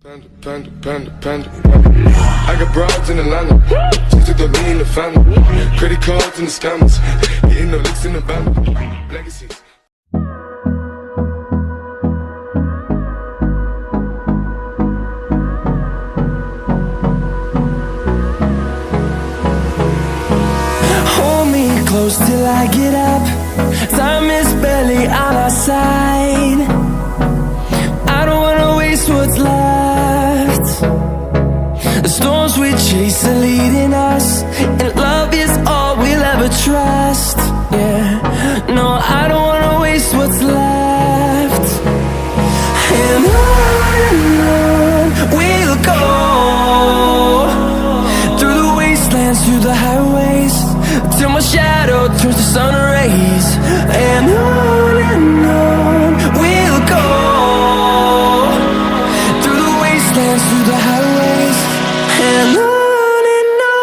Panda. I got broads in Atlanta. Just took the lean in the family. Credit cards and the scammers. Getting no licks in the band. Legacies. Hold me close till I get up. Time is barely on our side. I don't wanna waste what's left. The storms we chase are leading us, and love is all we'll ever trust. Yeah, no, I don't wanna waste what's left. And on we'll go, through the wastelands, through the highways, till my shadow turns to sun rays. And on we'll go, through the wastelands, through the highways, and on we'll go.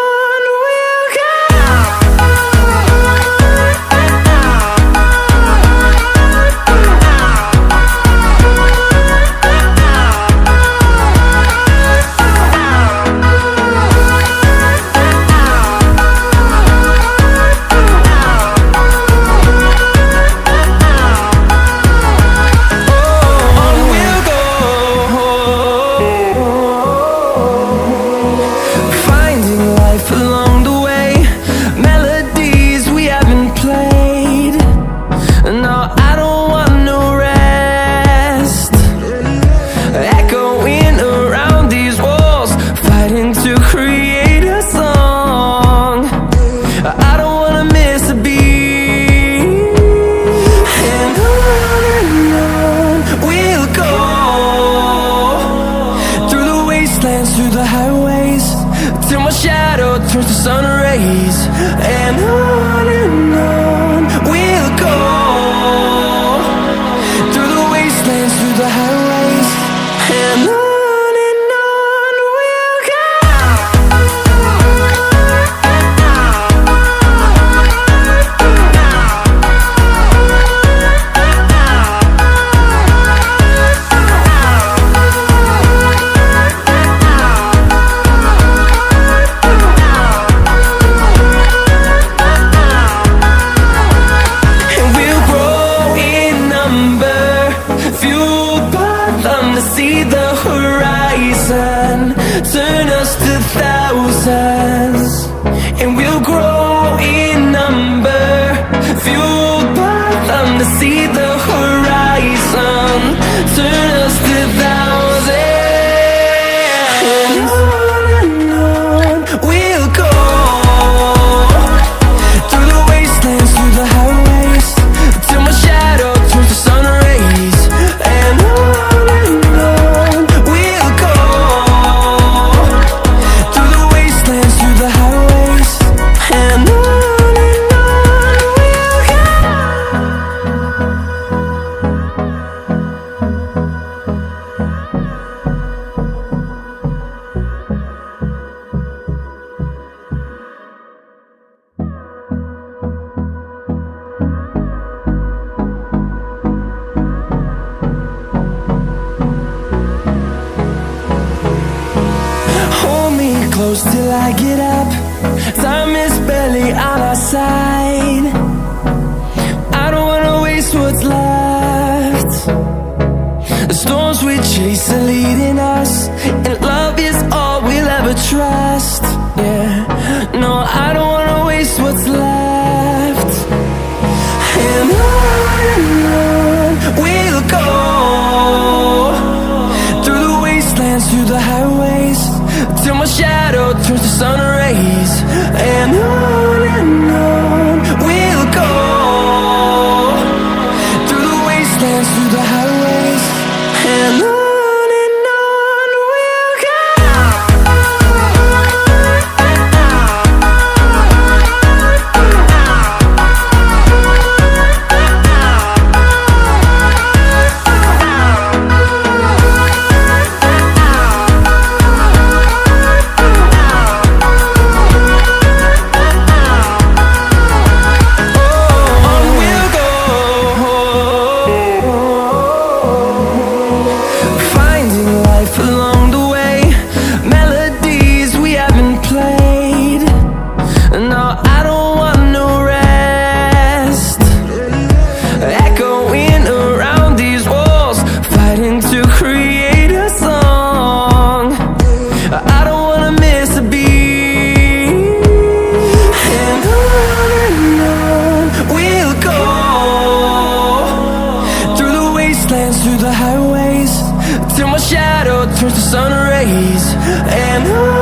Through the highways, till my shadow turns to sun rays. And on we'll go, through the wastelands, through the highways, and on we'll go. See the horizon, turn us to thousands, and we'll grow in number, fueled by them to see the horizon, turn us to thousands, and on we'll go, through the wastelands, through the highways, till my shadow turns to sun rays. And close till I get up. Time is barely on our side. I don't wanna waste what's left. The storms we chase are leading us, and love is all we'll ever trust. Yeah, no, I don't wanna waste what's left. And on we'll go, through the wastelands, through the highways, till my shadow turns to sun rays. And on we'll go, through the wastelands, through the highways, and on. Oh, turns to sun rays, and